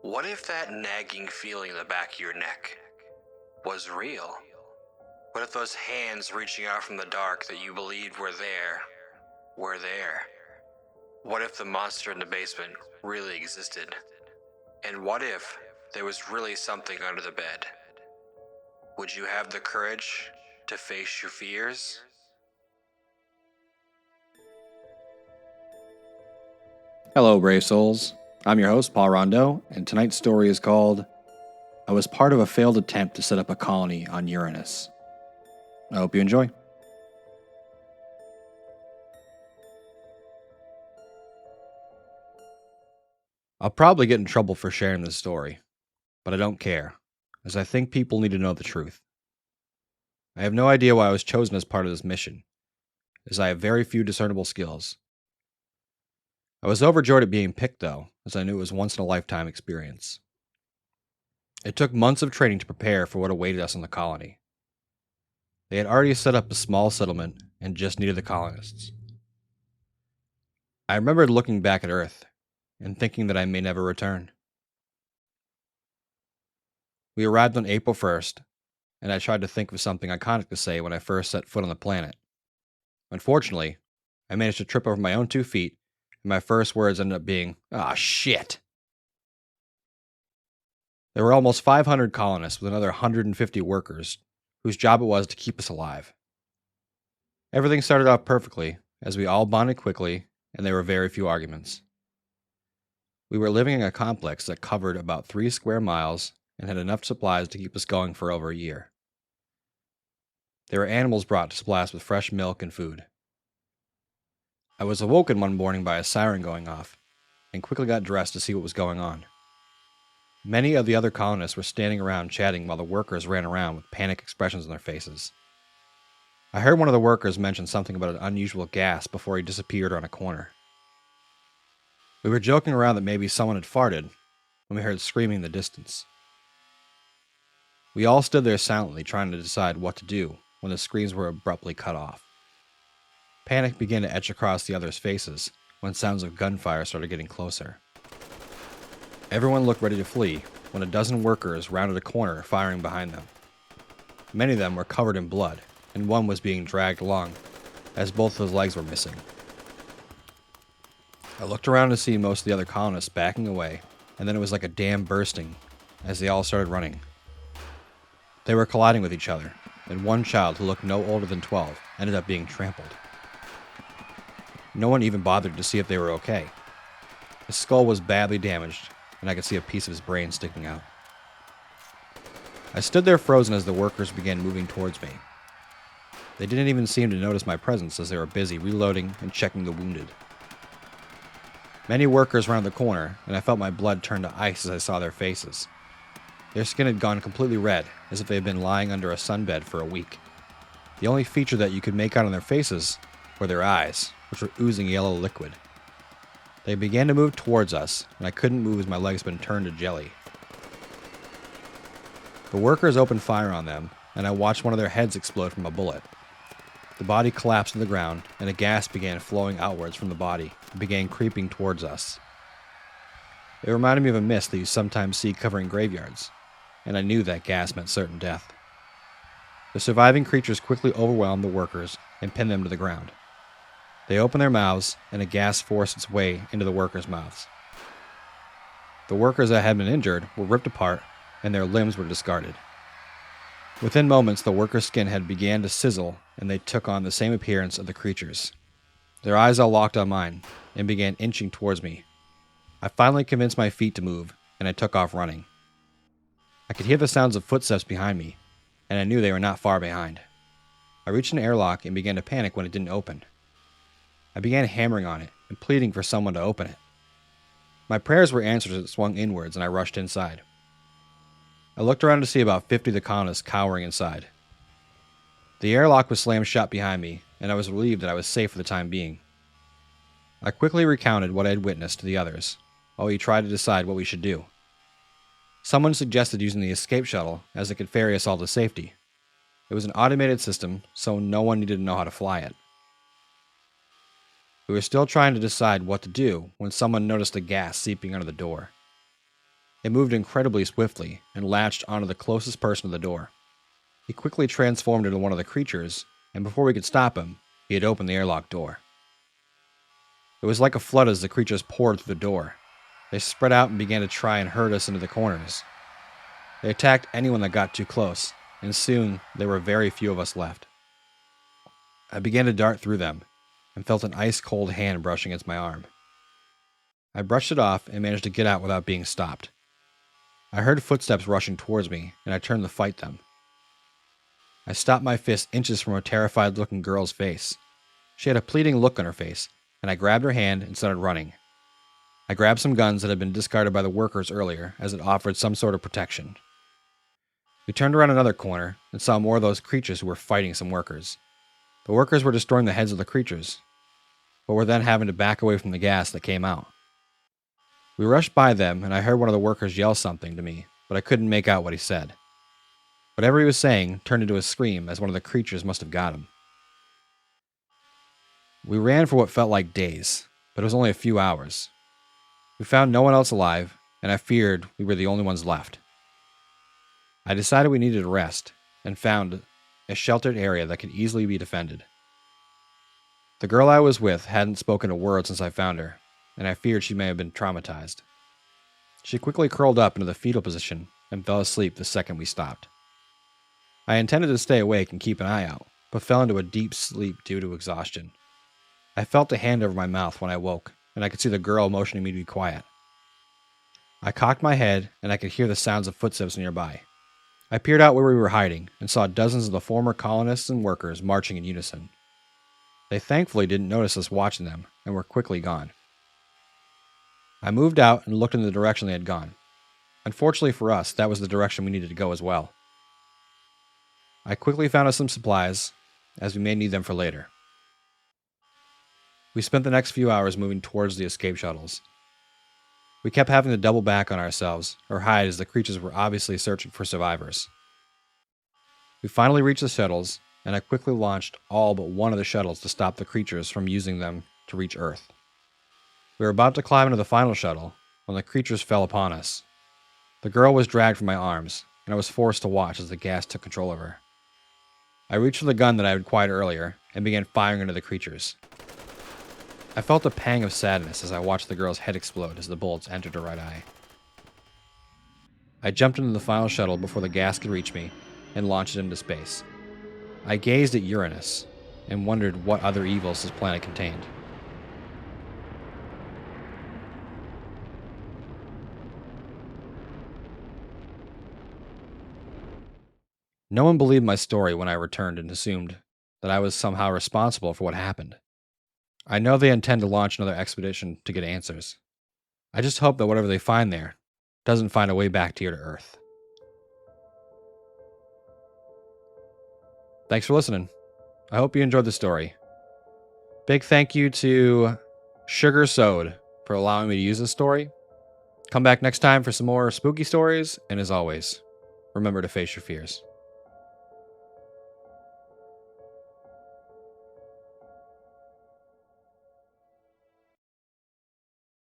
What if that nagging feeling in the back of your neck was real? What if those hands reaching out from the dark that you believed were there were there? What if the monster in the basement really existed? And what if there was really something under the bed? Would you have the courage to face your fears? Hello, brave souls. I'm your host, Paul Rondeau, and tonight's story is called I Was Part of a Failed Attempt to Set Up a Colony on Uranus. I hope you enjoy. I'll probably get in trouble for sharing this story, but I don't care, as I think people need to know the truth. I have no idea why I was chosen as part of this mission, as I have very few discernible skills. I was overjoyed at being picked, though, as I knew it was a once-in-a-lifetime experience. It took months of training to prepare for what awaited us in the colony. They had already set up a small settlement and just needed the colonists. I remembered looking back at Earth and thinking that I may never return. We arrived on April 1st, and I tried to think of something iconic to say when I first set foot on the planet. Unfortunately, I managed to trip over my own 2 feet, and my first words ended up being, "Ah, shit." There were almost 500 colonists with another 150 workers, whose job it was to keep us alive. Everything started off perfectly, as we all bonded quickly, and there were very few arguments. We were living in a complex that covered about 3 square miles and had enough supplies to keep us going for over a year. There were animals brought to supply us with fresh milk and food. I was awoken one morning by a siren going off, and quickly got dressed to see what was going on. Many of the other colonists were standing around chatting while the workers ran around with panic expressions on their faces. I heard one of the workers mention something about an unusual gas before he disappeared around a corner. We were joking around that maybe someone had farted when we heard screaming in the distance. We all stood there silently trying to decide what to do when the screams were abruptly cut off. Panic began to etch across the others' faces when sounds of gunfire started getting closer. Everyone looked ready to flee when a dozen workers rounded a corner firing behind them. Many of them were covered in blood, and one was being dragged along as both of his legs were missing. I looked around to see most of the other colonists backing away, and then it was like a dam bursting as they all started running. They were colliding with each other, and one child who looked no older than 12 ended up being trampled. No one even bothered to see if they were okay. His skull was badly damaged, and I could see a piece of his brain sticking out. I stood there frozen as the workers began moving towards me. They didn't even seem to notice my presence as they were busy reloading and checking the wounded. Many workers rounded the corner, and I felt my blood turn to ice as I saw their faces. Their skin had gone completely red, as if they had been lying under a sunbed for a week. The only feature that you could make out on their faces were their eyes, which were oozing yellow liquid. They began to move towards us, and I couldn't move as my legs had been turned to jelly. The workers opened fire on them, and I watched one of their heads explode from a bullet. The body collapsed to the ground, and a gas began flowing outwards from the body and began creeping towards us. It reminded me of a mist that you sometimes see covering graveyards, and I knew that gas meant certain death. The surviving creatures quickly overwhelmed the workers and pinned them to the ground. They opened their mouths, and a gas forced its way into the workers' mouths. The workers that had been injured were ripped apart, and their limbs were discarded. Within moments, the workers' skin had began to sizzle, and they took on the same appearance of the creatures. Their eyes all locked on mine, and began inching towards me. I finally convinced my feet to move, and I took off running. I could hear the sounds of footsteps behind me, and I knew they were not far behind. I reached an airlock and began to panic when it didn't open. I began hammering on it and pleading for someone to open it. My prayers were answered as it swung inwards, and I rushed inside. I looked around to see about 50 of the colonists cowering inside. The airlock was slammed shut behind me, and I was relieved that I was safe for the time being. I quickly recounted what I had witnessed to the others, while we tried to decide what we should do. Someone suggested using the escape shuttle, as it could ferry us all to safety. It was an automated system, so no one needed to know how to fly it. We were still trying to decide what to do when someone noticed a gas seeping under the door. It moved incredibly swiftly and latched onto the closest person to the door. He quickly transformed into one of the creatures, and before we could stop him, he had opened the airlock door. It was like a flood as the creatures poured through the door. They spread out and began to try and herd us into the corners. They attacked anyone that got too close, and soon there were very few of us left. I began to dart through them, and felt an ice-cold hand brushing against my arm. I brushed it off and managed to get out without being stopped. I heard footsteps rushing towards me, and I turned to fight them. I stopped my fist inches from a terrified-looking girl's face. She had a pleading look on her face, and I grabbed her hand and started running. I grabbed some guns that had been discarded by the workers earlier, as it offered some sort of protection. We turned around another corner and saw more of those creatures who were fighting some workers. The workers were destroying the heads of the creatures, but were then having to back away from the gas that came out. We rushed by them, and I heard one of the workers yell something to me, but I couldn't make out what he said. Whatever he was saying turned into a scream, as one of the creatures must have got him. We ran for what felt like days, but it was only a few hours. We found no one else alive, and I feared we were the only ones left. I decided we needed a rest, and found a sheltered area that could easily be defended. The girl I was with hadn't spoken a word since I found her, and I feared she may have been traumatized. She quickly curled up into the fetal position and fell asleep the second we stopped. I intended to stay awake and keep an eye out, but fell into a deep sleep due to exhaustion. I felt a hand over my mouth when I woke, and I could see the girl motioning me to be quiet. I cocked my head, and I could hear the sounds of footsteps nearby. I peered out where we were hiding, and saw dozens of the former colonists and workers marching in unison. They thankfully didn't notice us watching them, and were quickly gone. I moved out and looked in the direction they had gone. Unfortunately for us, that was the direction we needed to go as well. I quickly found us some supplies, as we may need them for later. We spent the next few hours moving towards the escape shuttles. We kept having to double back on ourselves, or hide, as the creatures were obviously searching for survivors. We finally reached the shuttles, and I quickly launched all but one of the shuttles to stop the creatures from using them to reach Earth. We were about to climb into the final shuttle when the creatures fell upon us. The girl was dragged from my arms, and I was forced to watch as the gas took control of her. I reached for the gun that I had acquired earlier and began firing into the creatures. I felt a pang of sadness as I watched the girl's head explode as the bullets entered her right eye. I jumped into the final shuttle before the gas could reach me and launched it into space. I gazed at Uranus and wondered what other evils this planet contained. No one believed my story when I returned and assumed that I was somehow responsible for what happened. I know they intend to launch another expedition to get answers. I just hope that whatever they find there doesn't find a way back here to Earth. Thanks for listening. I hope you enjoyed the story. Big thank you to sugar-soad for allowing me to use this story. Come back next time for some more spooky stories, and as always, remember to face your fears.